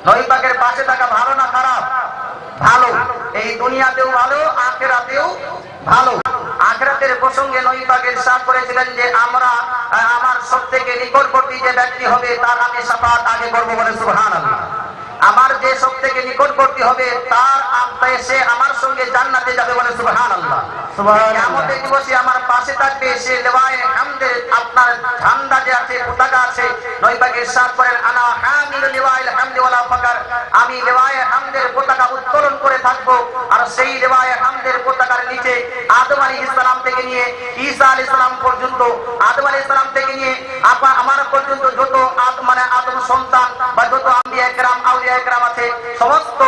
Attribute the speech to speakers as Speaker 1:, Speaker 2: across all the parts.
Speaker 1: নবী পাকের পাশে থাকা ভালো না খারাপ? ভালো। এই দুনিয়াতেও ভালো, আখিরাতেও ভালো। আখিরাতের প্রসঙ্গে নবী পাক ইরশাদ করেছিলেন যে আমার সবথেকে নিকটবর্তী যে ব্যক্তি হবে তার আমি শাফাআত আগে করব, বলে সুবহানাল্লাহ। আমার যে সবথেকে নিকটবর্তী হবে তার সে আমার সঙ্গে জান্নাতে যাবে, বলে সুবহানাল্লাহ। কিয়ামতের দিবসে আমার পাশে থাকবে, সে লিওয়ায়ে হামদের আপনার ঝান্ডা যে আছে, পতাকা আছে, নবী পাক ইরশাদ করেন আনা হামিলু লিওয়াইল হামদি ওয়ালা ফাকার, আমি লিওয়ায়ে হামদের পতাকা উত্তোলন করে থাকবো। আর সেই লিওয়ায়ে হামদের পতাকার নিচে আদম আলাইহিস সালাম থেকে নিয়ে ঈসা আলাইহিস সালাম পর্যন্ত, আদম আলাইহিস সালাম থেকে নিয়ে আমার পর্যন্ত যত আদম সন্তান বা যত আম্বিয়া কেরাম আউলিয়া কেরাম আছে, সমস্ত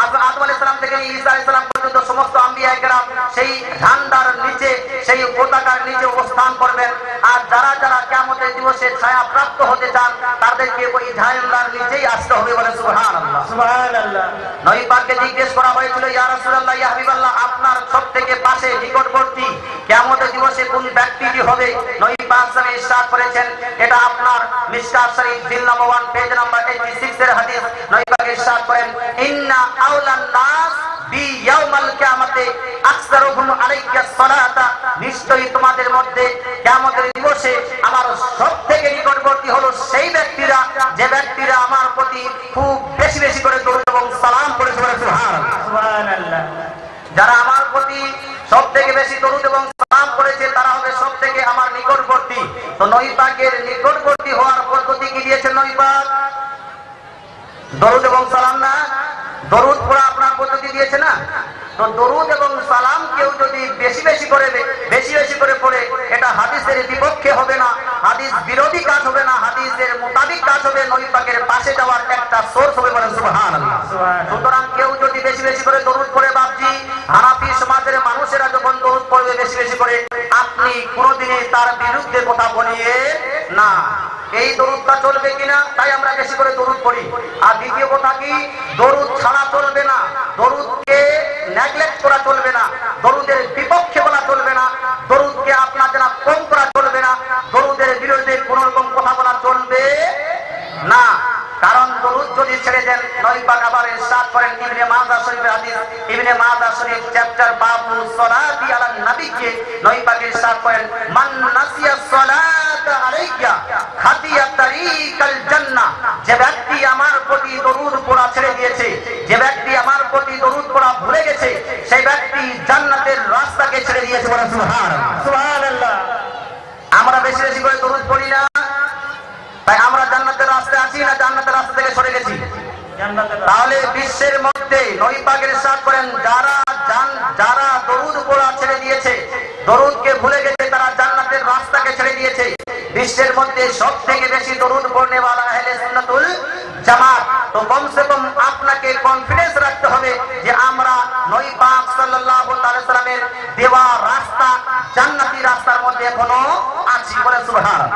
Speaker 1: আদম আলাইহিস সালাম থেকে নিয়ে ঈসা আলাইহিস সালাম পর্যন্ত সমস্ত আম্বিয়া কেরাম সেই ঝান্ডার নিচে, সেই পতাকার নিচে অবস্থান করবেন। আর যারা যারা কিয়ামতের দিবসে ছায়া প্রাপ্ত হতে চান তাদেরকে ওই ঝান্ডার নিচেই আসতে হবে, বলে সুবহানাল্লাহ। সুবহানাল্লাহ। নবী পাককে জিজ্ঞেস করা হয়েছিল, ইয়া রাসূলুল্লাহ, ইয়া হাবিবাল্লাহ, আপনার সবথেকে পাশে নিকটবর্তী কিয়ামতের দিবসে কোন ব্যক্তিটি হবে? নবী পাক সাল্লাল্লাহু আলাইহি ওয়াসাল্লাম ইরশাদ করেছেন, এটা আপনার মিশকাত শরীফ জিল নম্বর 1 পেজ নাম্বার 86 এর হাদিস। নবী পাক ইরশাদ করেন, ইন্না আওলান নাস বি ইয়াউমাল কিয়ামতে আকসারুহুম আলাইয়া সালাতা, নিশ্চয়ই তোমাদের মধ্যে কিয়ামতের দিবসে আমার সবথেকে নিকটবর্তী হলো সেই ব্যক্তিরা যে ব্যক্তিরা আমার প্রতি খুব বেশি বেশি করে দরুদ এবং সালাম করেছে, বলে সুবহানাল্লাহ। যারা আমার প্রতি সবথেকে বেশি দরুদ এবং সালাম করেছে তারা হবে সবথেকে আমার নিকটবর্তী। তো নবী পাকের নিকটবর্তী হওয়ার পদ্ধতি কি দিয়েছেন নবী পাক? দরুদ এবং সালাম না? দরুদ পড়া আপনার পদ্ধতি দিয়েছে না? তো দরুদ এবং সালাম কেউ যদি বেশি বেশি করে পড়ে, এটা হাদিসের বিপক্ষে হবে না, হাদিস বিরোধী কাজ হবে না, হাদিসের মোতাবিক কাজ হবে, নবী পাকের পাশে যাওয়ার একটা সোর্স হবে, বলে সুবহানাল্লাহ। সুতরাং কেউ যদি বেশি বেশি করে দরুদ পড়ে, বাপজি হানাফি সমাজের মানুষেরা যখন দরুদ পড়বে বেশি বেশি করে, আপনি কোনোদিনই তার বিরুদ্ধে কথা বলিয়ে না। এই দরুদটা চলবে কিনা, তাই আমরা বেশি করে দরুদ পড়ি। আর দ্বিতীয় কথা কি, দরুদ ছাড়া চলবে না, দরুদকে নেগলেক্ট করা চলবে না, দরুদের বিপক্ষে বলা চলবে না, দরুদকে আপনার যেন কম করা চলবে না, দরুদের বিরুদ্ধে কোন রকম কথা বলা চলবে না। কারণ দরুদ যদি ছেড়ে দেন, নবী পাক আবার ইরশাদ করেন ইবনে মাজাহ শরীফের হাদিস, ইবনে মাজাহ শরীফ চ্যাপ্টার বাবু সলাতি আলান নবীকে নবী পাক ইরশাদ করেন, মান নাসিয়া সালাত আলাইয়া খাতিয়া তারিকাল জান্নাহ, যে ব্যক্তি আমার প্রতি দরুদ পড়া ছেড়ে দিয়েছে, যে ব্যক্তি আমার প্রতি দরুদ পড়া ভুলে গেছে, সেই ব্যক্তি জান্নাতের রাস্তাকে ছেড়ে দিয়েছে, বলে সুবহানাল্লাহ। সুবহানাল্লাহ। আমরা বেশি বেশি করে দরুদ পড়ি না, তাই আমরা জান্নাতের রাস্তায় আছি না জান্নাতের রাস্তা থেকে সরে গেছি? তাহলে বিশ্বের মধ্যে নবী পাক ইরশাদ করেন, যারা দরুদ পড়া ছেড়ে দিয়েছে, দরুদকে ভুলে গেছে, তারা জান্নাতের রাস্তাকে ছেড়ে দিয়েছে। বিশ্বের মধ্যে সবথেকে বেশি দরুদ পড়নে वाला আহলে সুন্নাতুল জামাত। তো কমসে কম আপনাকে কনফিডেন্স রাখতে হবে যে আমরা নবী পাক সাল্লাল্লাহু আলাইহি সাল্লামের দেওয়া রাস্তা, জান্নাতি রাস্তার মধ্যে এখনো আছি, বলে সুবহানাল্লাহ।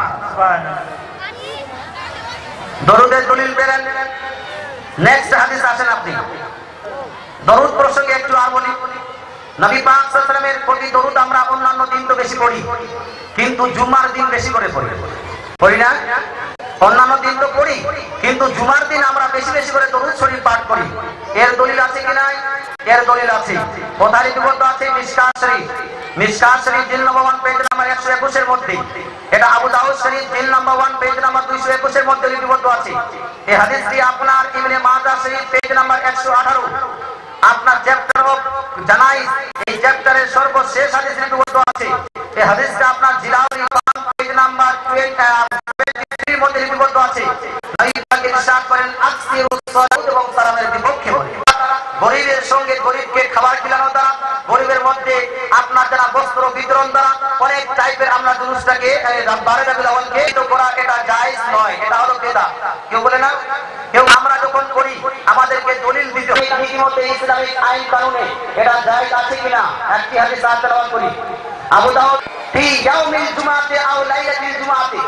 Speaker 1: দরুদের দলিল পেলেন। নেক্সট হাদিস আসেন আপনি। দরুদ প্রসঙ্গে একটু আর বলি। নবী পাক সাল্লাল্লাহু আলাইহি ওয়াসাল্লামের প্রতি দরুদ আমরা অন্যান্য দিন তো বেশি পড়ি, কিন্তু জুমার দিন বেশি করে পড়ি না? অন্যান্য দিন তো পড়ি, কিন্তু জুমার দিন আমরা বেশি বেশি করে দরুদ শরীফ পাঠ করি। এর দলিল আছে কি নাই? এর দলিল আছে। কোথায় লিপিবদ্ধ আছে? মিশকাত শরীফ জিল নম্বর 1 পেজ নাম্বার 121 এর মধ্যে। এটা আবু দাউদ শরীফ জিল নম্বর 1 পেজ নাম্বার 221 এর মধ্যে লিপিবদ্ধ আছে। এই হাদিসটি আপনার ইবনে মাজাহ শরীফ পেজ নাম্বার 118, আপনার চ্যাপ্টার অফ জানাইজ, এই চ্যাপ্টারের সর্বশেষ হাদিস লিপিবদ্ধ আছে। এই হাদিসটা আপনার জিলাউল ইমাম পেজ নাম্বার 23 এর মধ্যে লিপিবদ্ধ আছে। নবী পাক ইরশাদ করেন, আকসিরুস সালাত এবং সালামের বিপক্ষে বলে। গরিবের সঙ্গে গরিবকে খাবার খিলানো দ্বারা, গরিবের মধ্যে আপনার যারা বস্ত্র বিতরণ দ্বারা, অনেক টাইপের আমরা জিনিসটাকে বারেদাবিল আওয়ালকে তো করা, এটা জায়েজ নয়, এটা হলো বেদাত। কেউ বলে না? কেউ আমরা যখন করি আমাদেরকে দলিল দিতে হবে রীতিমতো ইসলামিক আইন কানুনে এটা জায়েজ আছে কিনা। একটি হাদিস তেলাওয়াত করি। আবু দাউদ ফি ইয়াউমিল জুমাতি আও লাইলাতিল জুমাতি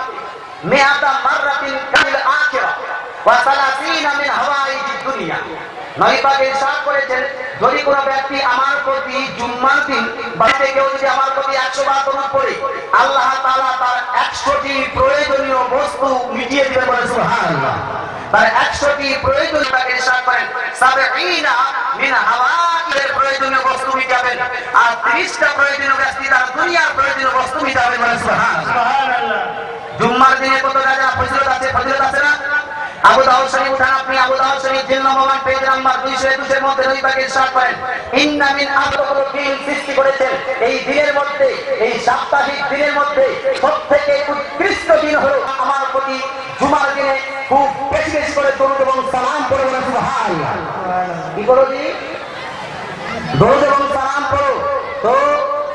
Speaker 1: মিআতা মাররাতিন কাল আখিরা ওয়া 30 মিন হাওয়াইজিদ দুনিয়া। নবী পাক ইরশাদ করেছেন, যদি কোনো ব্যক্তি আমার প্রতি জুম্মার দিন বাড়িতে কেউ যদি আমার প্রতি 100 বার দরুদ পড়ে, আল্লাহ তাআলা তার 100টি প্রয়োজনীয় বস্তু মিটিয়ে দিবেন, বলে সুবহানাল্লাহ। তার 100টি প্রয়োজনীয় করেন 70 মিন হাওয়াইয়ের প্রয়োজনীয় বস্তু মিটাবেন, আর 30টা প্রয়োজনীয় ব্যক্তি তার দুনিয়ার প্রয়োজনীয় বস্তু মিটাবেন। সুবহানাল্লাহ। জুম্মার দিনে কত রাজা ফজিলত আছে না? আবু দাউদ শরীফ উঠান আপনি, আবু দাউদ শরীফ জিল নম্বর পেজ নাম্বার 221 এর মধ্যে নবী পাক ইরশাদ করেন, ইন্না মিন আফদল দিন সৃষ্টি করেছেন এই দিনের মধ্যে, এই সাপ্তাহিক দিনের মধ্যে সবথেকে উৎকৃষ্ট দিন হলো আমার প্রতি জুমার দিনে খুব বেশি বেশি করে দরুদ এবং সালাম পড়ো। সুবহানাল্লাহ। কি করো জি? দরুদ এবং সালাম পড়ো। তো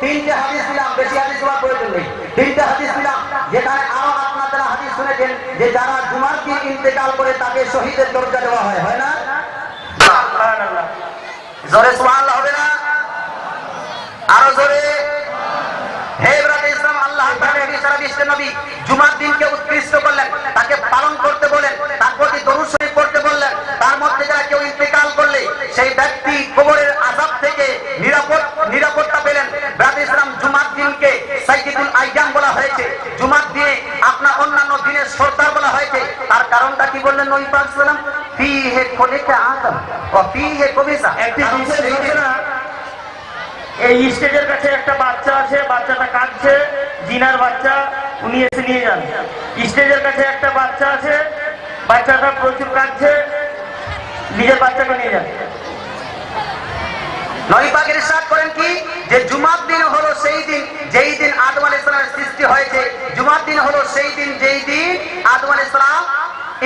Speaker 1: 3টে হাদিস দিলাম, বেশি হাদিস দেওয়ার প্রয়োজন নেই। 3টে হাদিস দিলাম, যেখানে আরো আপনারা হাদিস শুনেছেন যে যারা জুমার দিন ইন্তেকাল করে তাকে শহীদের দরজা দেওয়া হয়, হয় না? সুবহানাল্লাহ। জোরে সুবহানাল্লাহ হবে না? আরো জোরে। হে ব্রাদার ইসলাম, আল্লাহ তাআলা সারা বিশ্বের নবী জুমার দিনকে উৎকৃষ্ট করলেন, তাকে পালন করতে বলেন, তার প্রতি দরুদ শরীফ পড়তে বললেন। তার মধ্যে যারা কেউ ইন্তেকাল করলে সেই ব্যক্তি কবরের আযাব থেকে নিরাপত্তা পেলেন। ব্রাদার ইসলাম, জুমার দিনকে সাইয়্যিদুল আইয়াম বলা হয়েছে, জুমার দিনে আপনার অন্যান্য দিনের সরদার বলা হয়েছে। তার কারণটা কি বললেন নবী পাক সাল্লাল্লাহু আলাইহি ওয়াসাল্লাম? ফীহি খুলিকা আদম ওয়া ফীহি কুবিসা।
Speaker 2: একটি জিনিস দেখছেন না, এই স্টেজের কাছে একটা বাচ্চা আছে, বাচ্চাটা কাঁদছে, জিনার বাচ্চা, উনি এসে নিয়ে যান। স্টেজের কাছে একটা বাচ্চা আছে, বাচ্চাটা প্রচুর কাঁদছে, নিজের বাচ্চাকে নিয়ে যান।
Speaker 1: নবী পাক ইরশাদ করেন কি, যে জুমার দিন হলো সেই দিন যেই দিন আদম আলাইহিস সালামের সৃষ্টি হয়েছে। জুমার দিন হলো সেই দিন যেই দিন আদম আলাইহিস সালাম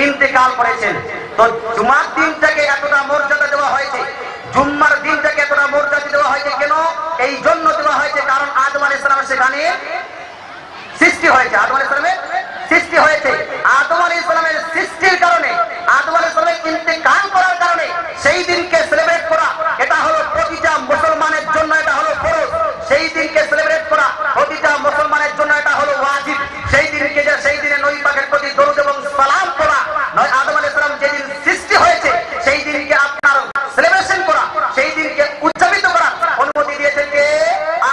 Speaker 1: ইন্তেকাল করেছেন। তো জুমার দিনটাকে এতটা মর্যাদা দেওয়া হয়েছে, জুম্মার দিনটাকে এতটা মর্যাদা দেওয়া হয়েছে কেন? এই জন্য দেওয়া হয়েছে কারণ আদম আলাইহিস সালামের সেখানে সৃষ্টি হয়েছে। আদম আলাইহিস সালামের সৃষ্টি হয়েছে। আদম আলাইহিস সালামের সৃষ্টির কারণে, আদম আলাইহিস সালামের ইন্তেকাল করার কারণে সেই দিনকে সেলিব্রেট করা, এটা হলো প্রতিটা মুসলমানের জন্য এটা হলো ফরজ। সেই দিনকে সেলিব্রেট করা প্রতিটা মুসলমানের জন্য এটা হলো ওয়াজিব। সেই দিনকে যে সেই দিনে নবী পাকের প্রতি দরুদ এবং সালাম করা, নয় আদম আলাইহিস সালাম যেদিন সৃষ্টি হয়েছে সেই দিনকে আপনার সেলিব্রেশন করা, সেই দিনকে উদযাপিত করা অনুমতি দিয়েছেন কে?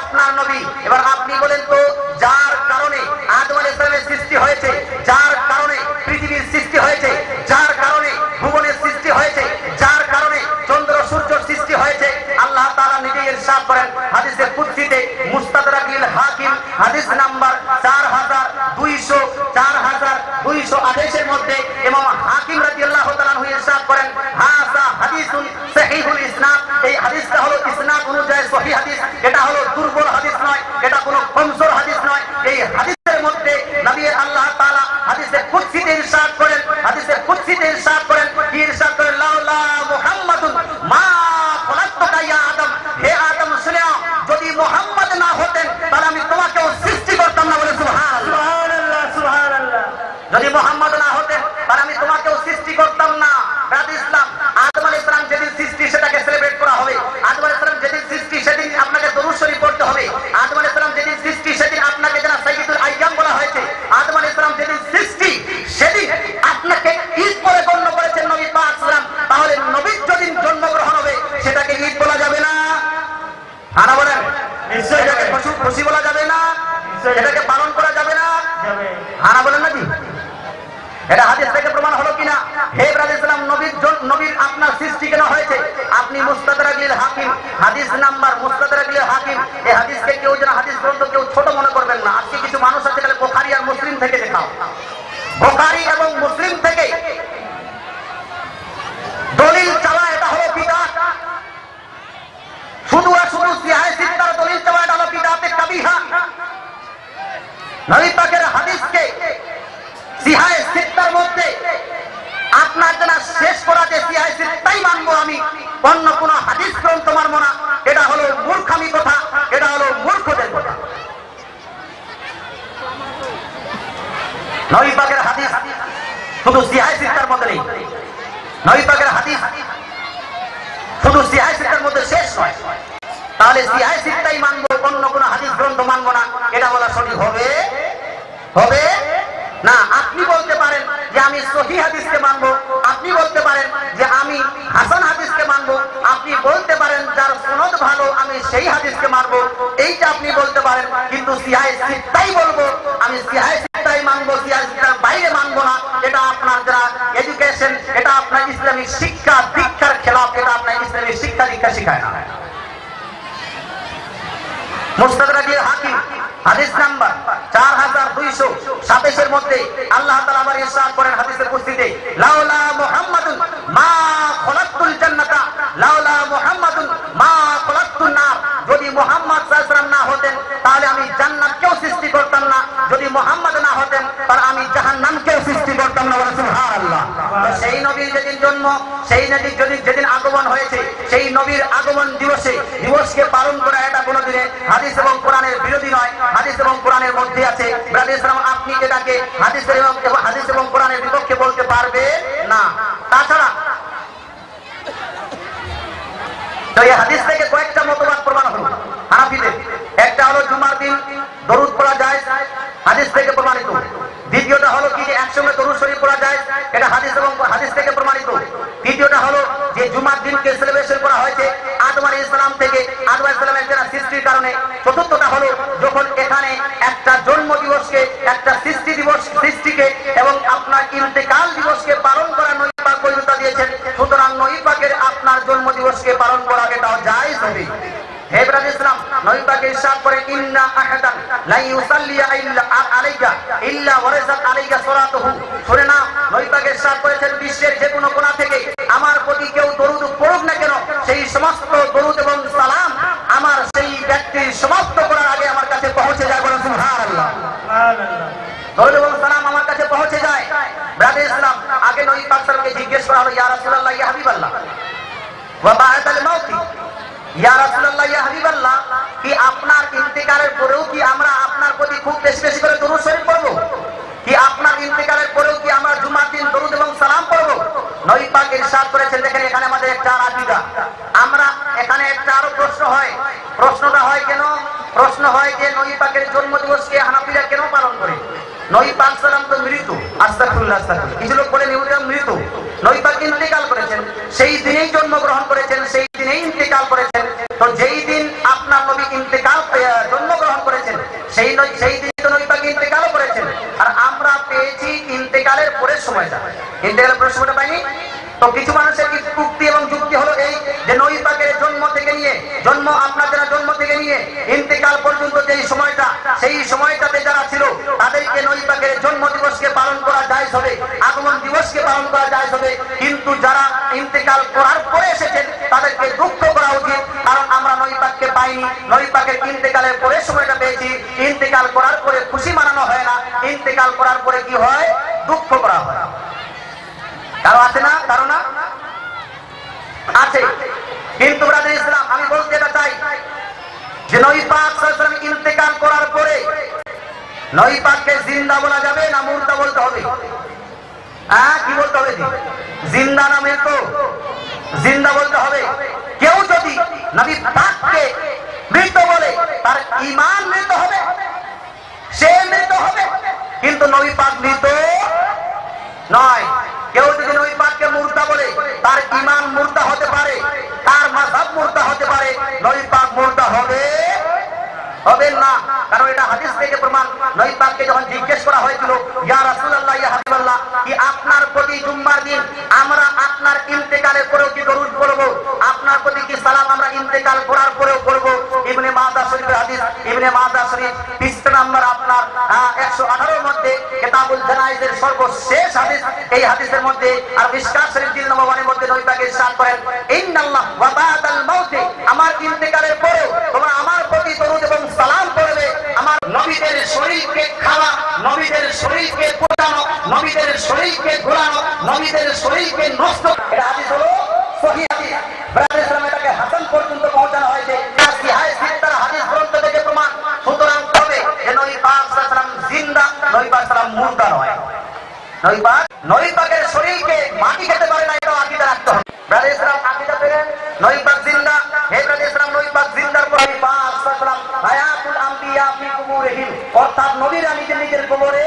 Speaker 1: আপনার নবী। এবার আপনি বলেন তো, যার কারণে আদম আলাইহিস সালামের সৃষ্টি হয়েছে, যার কারণে পৃথিবীর সৃষ্টি হয়েছে, যার কারণে ভুবনের সৃষ্টি হয়েছে, যার কারণে চন্দ্র সূর্যের সৃষ্টি হয়েছে, আল্লাহ তাআলা নিজেই ইরশাদ করেন হাদিসে কুদসিতে মুস্তাদরাকুল হাকিম হাদিস নাম্বার 4228 এর মধ্যে ইমাম হাকিম রাদিয়াল্লাহু তাআলা আনহু ইরশাদ করেন, হাযা হাদিসুন সহিহুল ইসনাদ। এই হাদিসটা হলো ইসনাদ অনুযায়ী সহিহ হাদিস, এটা হলো দুর্বল হাদিস নয়, এটা কোনো কমজোর হাদিস নয়। এই হাদিসের মধ্যে নবী আল্লাহ তাআলা হাদিসে কুদসিতে ইরশাদ করেন, হাদিসে কুদসিতে ইরশাদ করেন, কি ইরশাদ করেন? লাউলা মুহাম্মাদুন মা খলাকতুকা ইয়া আদম। হে আদম, শুনে নাও, যদি মুহাম্মদ না হতেন তাহলে আমি তোমাকেও সৃষ্টি করতাম না। বলে সুবহানাল্লাহ।
Speaker 2: সুবহানাল্লাহ, সুবহানাল্লাহ।
Speaker 1: যদি মুহাম্মদ না হতেন তাহলে আমি তোমাকেও সৃষ্টি করতাম না। ব্রাদার ইসলাম, আদম আলাইহিস সালাম যেদিন সৃষ্টি সেটাকে সেলিব্রেট করা হবে। আদম আলাইহিস সালাম যেদিন সৃষ্টি সেদিন আপনাকে দরুদ শরীফ পড়তে হবে। আদম আলাইহিস সালাম যেদিন সৃষ্টি সেদিন আপনাকে যারা সাইয়্যিদুল আইয়াম বলা হয়েছে। আদম আলাইহিস সালাম যেদিন সৃষ্টি সেদিন আপনাকে ঈদ করে গণ্য করেছেন নবী পাক সাল্লাল্লাহু আলাইহি ওয়াসাল্লাম। তাহলে নবীর যেদিন জন্মগ্রহণ হবে সেটাকে ঈদ বলা যাবে না? আনা বলেন,
Speaker 2: নিশ্চয়ই
Speaker 1: এটাকে খুশি বলা যাবে না? এটাকে পালন করা যাবে না?
Speaker 2: যাবে।
Speaker 1: আনা বলেন নাকি? এটা হাদিস থেকে প্রমাণ হলো কিনা? হে ব্রাদার ইসলাম, নবীর আপনার সৃষ্টি কেন হয়েছে? আপনি মুস্তাদরাকুল হাকিম হাদিস নাম্বার মুস্তাদরাকুল হাকিম, এই হাদিসকে কেউ যেন হাদিস গ্রন্থ কেউ ছোট মনে করবেন না। আজকে কিছু মানুষ আছে তাহলে বুখারী আর মুসলিম থেকে দেখাও, বুখারী এবং মুসলিম থেকে দলিল চাওয়া, এটা হলো বিদআত। শুধু আর শুধু সিহাহ সিত্তার দলিল চাওয়া, এটা হলো বিদআতে কাবিহা। নবী পাকের হাদিসকে সিহাহ সিত্তার মধ্যে আপনার যারা শেষ করা যে সিহাহ সিত্তাই মানবো আমি, অন্য কোন হাদিস গ্রন্থ মানবো না, এটা হলো মূর্খামি কথা, এটা হলো মূর্খদের কথা। নবী পাকের হাদিস শুধু সিহাহ সিত্তার মধ্যে নেই, নবী পাকের হাদিস শুধু সিহাহ সিত্তার মধ্যে শেষ নয়। তাহলে সিহাহ সিত্তাই মানবো, অন্য কোন হাদিস গ্রন্থ মানবো না, এটা বলা সঠিক হবে? হবে না। আপনি বলতে পারেন যে আমি সহিহ হাদিসকে মানবো, আপনি বলতে পারেন যে আমি হাসান হাদিসকে মানবো, আপনি বলতে পারেন যার সনদ ভালো আমি সেই হাদিসকে মানবো, এইটা আপনি বলতে পারেন। কিন্তু সিহাহ সিত্তাই বলবো, আমি সিহাহ সিত্তাই মানবো, সিহাহ সিত্তার বাইরে মানবো না, এটা আপনার যারা এডুকেশন, এটা আপনার আপনার ইসলামী শিক্ষা দীক্ষার খেলাফ, এটা আপনার ইসলামী শিক্ষা দীক্ষা শিখায় না। মুস্তাদরাকের হাকিম হাদিস নাম্বার 4227 এর মধ্যে আল্লাহ তাআলা আবার ইরশাদ করেন হাদিসের উপস্থিতিতে, লাউলা মুহাম্মাদুন মা খলাকতুল জান্নাতা লাউলা মুহাম্মাদুন মা খলাকতুন নার। যদি মুহাম্মদ সাল্লাল্লাহু আলাইহি ওয়াসাল্লাম না হতেন তাহলে আমি জান্নাতকেও সৃষ্টি করতাম না, যদি মুহাম্মদ না হতেন তাহলে আমি জাহান্নামকেও সৃষ্টি করতাম না। সুবহানাল্লাহ। তো সেই নবীর যেদিন জন্ম, সেই নবীর যেদিন আগমন হয়েছে, সেই নবীর আগমন দিবসকে পালন করা এটা কোনোদিনে হাদিস এবং কোরআনের বিরোধী নয়, হাদিস এবং কোরআনের মধ্যে আছে। ব্রাদার ইসলাম, আপনি এটাকে হাদিস এবং কোরআনের বিপক্ষে বলতে পারবে না। তাছাড়া তো এই হাদিস থেকে কয়েকটা মতবাদ প্রমাণ হলো হানাফিদের। একটা হলো জুমার দিন দরুদ পড়া যায়, হাদিস থেকে প্রমাণিত। দ্বিতীয়টা হলো কি যে একসঙ্গে দরুদ শরীফ পড়া যায়, এটা হাদিস থেকে প্রমাণিত। তৃতীয়টা হলো যে জুমার দিনকে সেলিব্রেশন করা হয়েছে আদম আলাইহিস সালাম থেকে, আদম আলাইহিস সালামের যারা সৃষ্টির কারণে। চতুর্থটা হলো যখন এখানে একটা জন্ম দিবসকে, একটা সৃষ্টিকে এবং আপনার ইন্তেকাল দিবসকে পালন করা নবী পাক বৈধতা দিয়েছেন, সুতরাং নবী পাকের আপনার জন্ম দিবসকে পালন করা এটাও জায়েজ হবে। হে ব্রাদার ইসলাম, নবী পাক ইরশাদ করেন, ইন্না আহাদান লা ইউসাল্লি আলাইকা ইল্লা ওয়ারাসাত আলাইকা সালাতুহু। শুনে না, নবী পাক ইরশাদ করেছেন, বিশ্বের যে কোনো কোণা থেকে আমার প্রতি কেউ দরুদ পড়ুক না কেন, সেই সমস্ত দরুদ এবং সালাম আমার সেই ব্যক্তির সমাপ্ত করার আগে আমার কাছে পৌঁছে যায়। বলুন সুবহানাল্লাহ। দরুদ এবং সালাম আমার কাছে পৌঁছে যায়। ব্রাদার ইসলাম, আগে নবী পাক সাল্লাল্লাহু আলাইহি ওয়াসাল্লামকে জিজ্ঞেস করা হলো, ইয়া রাসূলুল্লাহ ইয়া হাবিবাল্লাহ ওয়া বা'দাল মাউতি, ইয়া রাসূলুল্লাহ ইয়া হাবিবাল্লাহ, কি আপনার ইন্তেকালের পরেও কি আমরা আপনার প্রতি খুব বেশি বেশি করে দরুদ শরীফ পড়ব? কি আপনার ইন্তেকালের পরেও কি আমরা জুমার দিন দরুদ এবং সালাম পড়ব? নবী পাক ইরশাদ করেছেন, দেখেন এখানে আমাদের একটা আকিদা, আমরা এখানে একটা আরো প্রশ্ন হয়। প্রশ্নটা হয় কেন? প্রশ্ন হয় যে নবী পাকের জন্মদিবসকে হানাফিরা কেন পালন করে? নবী পাক সাল্লাল্লাহু আলাইহি ওয়াসাল্লাম তো মৃত, আস্তাগফিরুল্লাহ আস্তাগফিরুল্লাহ, কিছু লোক বলে নবী মৃত। নবী পাক ইন্তেকাল করেছেন, সেই দিনেই জন্মগ্রহণ করেছেন, সেই দিনেই ইন্তেকাল করেছেন। তো যেই দিন আপনার নবী জন্মগ্রহণ করেছেন, সেই দিন তো নবী পাক ইন্তেকালও করেছেন, আর আমরা পেয়েছি ইন্তেকালের পরের সময়টা। ইন্তেকালের পরের সময়টা পাইনি। তো কিছু মানুষের কি যুক্তি এবং যুক্তি হলো এই যে নবী পাকের জন্ম থেকে নিয়ে আপনার যারা জন্ম থেকে নিয়ে ইন্তেকাল পর্যন্ত যেই সময়টা, সেই সময়টাতে যারা ছিল তাদেরকে নবী পাকের জন্ম দিবসকে পালন করা জায়েজ হবে, আগমন দিবসকে পালন করা জায়েজ হবে। কিন্তু যারা ইন্তেকাল করার পরে এসেছেন তাদেরকে দুঃখ করা উচিত, কারণ আমরা নবী পাককে পাইনি, নবী পাকের ইন্তেকালের পরে সময়টা পেয়েছি। ইন্তেকাল করার পরে খুশি মানানো হয় না, ইন্তেকাল করার পরে কি হয়? দুঃখ করা হয়। কারো আছে না? কারো না আছে। কিন্তু ব্রাদার ইসলাম, আমি বলতে চাই যে নবী পাক সাল্লাল্লাহু আলাইহি ওয়াসাল্লাম ইন্তেকাল করার পরে নবী পাককে জিন্দা বলা যাবে না মুর্দা বলতে হবে? কি বলতে হবে? জিন্দা না মৃত? জিন্দা বলতে হবে। কেউ যদি নবী পাককে মৃত বলে তার ঈমান মৃত হবে, সে মৃত হবে, কিন্তু নবী পাক মৃত নয়। কেউ যদি নবী পাককে মুর্দা বলে তার ঈমান মুর্দা হতে পারে, তার মাযহাব মুর্দা হতে পারে, নবী পাক মুর্দা হবে না। কারণ এটা হাদিস থেকে প্রমাণ। নবী পাককে যখন জিজ্ঞেস করা হয়েছিল, ইয়া রাসূলুল্লাহ ইয়া হাবিবাল্লাহ, কি আপনার প্রতি জুম্মার দিন আমরা আপনার ইন্তেকালের পরেও কি দরুদ পড়ব? আপনার প্রতি কি সালাম আমরা ইন্তেকাল করার পরেও পড়ব? ইবনে মাজাহ শরীফের হাদিস, ইবনে মাজাহ শরীফ পৃষ্ঠা নাম্বার আপনার 118 এর মধ্যে কিতাবুল জানাইজের সর্বশেষ হাদিস। এই হাদিসের মধ্যে আর মিশকাত শরীফ জিলদ নম্বর 1 এর মধ্যে নবী পাক ইরশাদ করেন, ইন্নাল্লাহ ওয়া বা'দাল মাউতি, আমার ইন্তেকালের পরেও তোমরা আমার প্রতি দরুদ এবং সালাম পড়বে। আমার নবীদের শরীরকে খাওয়া, নবীদের শরীরকে পোড়ানো, নবীদের শরীরকে ঘোরানো, নবীদের শরীরকে নষ্ট, এটা হাদিস হলো সহিহ হাদিস। ব্রাদার ইসলাম, এটাকে হাসান পর্যন্ত পৌঁছানো হয়েছে সিত্তার হাদিস গ্রন্থ থেকে প্রমাণ। সুতরাং তবে যে নবী পাক সাল্লাল্লাহু আলাইহি ওয়াসাল্লাম জিন্দা, নবী পাক সাল্লাল্লাহু আলাইহি ওয়াসাল্লাম মুর্দা নয়। নবী পাকের শরীরকে মাটি খেতে পারে না, এটাও আকীদা রাখতে হবে। ব্রাদার ইসলাম, আকীদা পেলেন নবী পাক জিন্দা। হে ব্রাদার ইসলাম, নবী পাক জিন্দার পর নবী পাক সাল্লাল্লাহু আলাইহি ওয়াসাল্লাম হায়াতুল আম্বিয়া ফি কুবুরিহিম, অর্থাৎ নবীরা নিজের কবরে,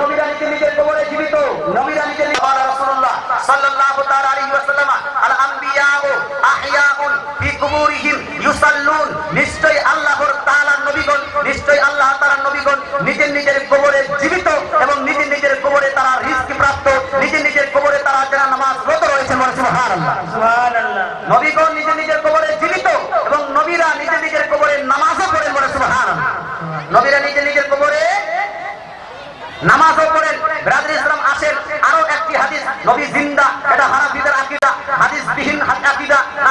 Speaker 1: নবীরা নিজের কবরে জীবিত, নবীরা নিজের রাসূলুল্লাহ সাল্লাল্লাহু তাআলা আলাইহি ওয়াসাল্লাম আল আম্বিয়াউ আহইয়াউন ফি কুবুরিহিম ইউসাল্লুন, নিশ্চয় আল্লাহর তাআলার নবীগণ, নিশ্চয় আল্লাহ তাআলার নবীগণ নিজের কবরে জীবিত এবং নিজের কবরে তারা রিজক প্রাপ্ত, নিজের কবরে তারা যারা সুবহানাল্লাহ।
Speaker 2: সুবহানাল্লাহ।
Speaker 1: নবীগণ নিজে নিজের কবরে জীবিত এবং নবীরা নিজে নিজের কবরে নামাজও পড়েন, বলে সুবহানাল্লাহ। নবীরা নিজে নিজের কবরে নামাজও পড়েন। বিরাদর ইসলাম আসেন আরো একটি হাদিস, নবী জিন্দা, এটা হানাফিদের আকীদা, হাদিস বিহীন আকীদা না,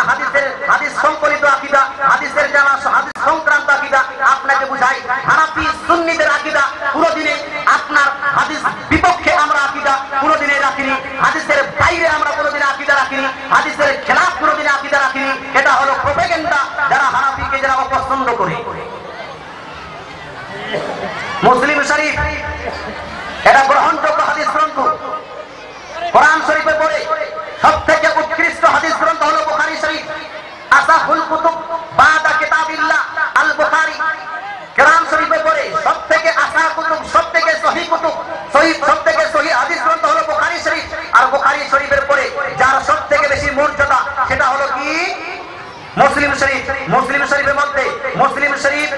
Speaker 1: হাদিস সংকলিত আকীদা, হাদিসের জানা হাদিস সংক্রান্ত আকীদা আপনাকে বুঝাই। হানাফি সুন্নিদের আকীদা কোনদিনই আপনার হাদিস বিপক্ষে আমরা আকীদা কোনদিনই রাখিনি, হাদিসের বাইরে আমরা কোনদিন আকীদা রাখিনি, হাদিসের খেলাফ কোনদিন আকীদা রাখিনি। এটা হলো প্রোপাগান্ডা, যারা হানাফিকে যারা অপছন্দ করে। মুসলিম শরীফ এটা গ্রহণযোগ্য হাদিস গ্রন্থ। কোরআন শরীফে পড়ে সবথেকে উৎকৃষ্ট হাদিস গ্রন্থ হলো বুখারী শরীফ। আসাহুল কুতুব বাদা কিতাবিল্লাহ আল বুখারী। কোরআন শরীফে পড়ে সবথেকে আসা কুতুব, সবথেকে সহিহ কুতুব, সবথেকে সহিহ হাদিস গ্রন্থ হলো বুখারী শরীফ। আর বুখারী শরীফের পরে যার সবথেকে বেশি মর্যাদা সেটা হলো কি? মুসলিম শরীফ। মুসলিম শরীফের মধ্যে মুসলিম শরীফ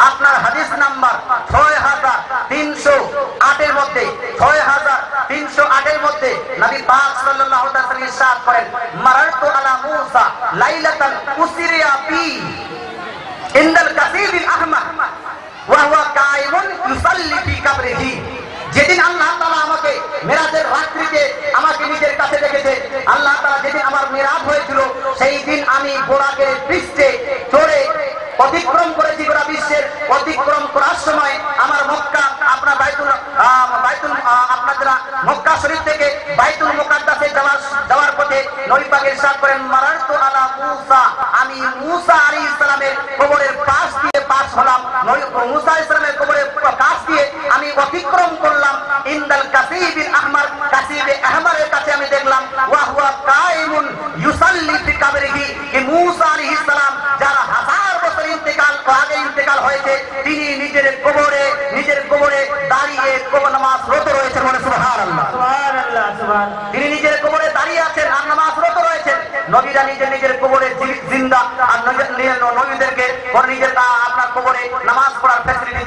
Speaker 1: আপনার হাদিস নাম্বার 6308 এর মধ্যে 6308 এর মধ্যে নবী পাক সাল্লাল্লাহু আলাইহি ওয়াসাল্লাম ইরশাদ করেন, মারারতু আলা মূসা লাইলাতান উসরিয়া বি ইনদাল কাসীবিল আহমার ওয়া হুয়া কায়িমুন ইউসাল্লি ফি কবরিহি। যেদিন আল্লাহ তাআলা আমাকে মেরাজের রাত্রিতে আমাকে নিজের কাছে রেখেছে, আল্লাহ তাআলা যেদিন আমার মেরাজ হয়েছিল সেই দিন আমি বোরাকের পৃষ্ঠে চড়ে অতিক্রম করেছি গোটা বিশ্বের। অতিক্রম করার সময় আমার মক্কা আপনার বাইতুল আপনার যারা মক্কা শরীফ থেকে বাইতুল মুকাদ্দাসে যাওয়ার পথে নবী পাক ইরশাদ করেন, মারারতু আলা মূসা, আমি মূসা আলাইহিস সালামের কবরের পাশ দিয়ে পাস হলাম। মূসা আলাইহিস সালামের কবরের কাছ দিয়ে আমি অতিক্রম করলাম। ইনদাল কাসীবিল আহমার, কাসীবে আহমারের কাছে আমি দেখলাম ওয়া হুয়া কায়িমুন ইউসাল্লি ফি কবরিহি, কি মূসা আলাইহিস সালাম যারা হাজার বছর আগে ইন্তেকাল হয়েছে, তিনি নিজের কবরে দাঁড়িয়ে কবর নামাজরত রয়েছেন, বলে সুবহানাল্লাহ।
Speaker 2: সুবহানাল্লাহ। সুবহান।
Speaker 1: তিনি নিজের কবরে দাঁড়িয়ে আছেন আর নামাজরত রয়েছেন। নবীরা নিজের কবরে জিন্দা, আর নবীদেরকে নিজের আপনার কবরে নামাজ পড়ার ফ্যাসিলিটি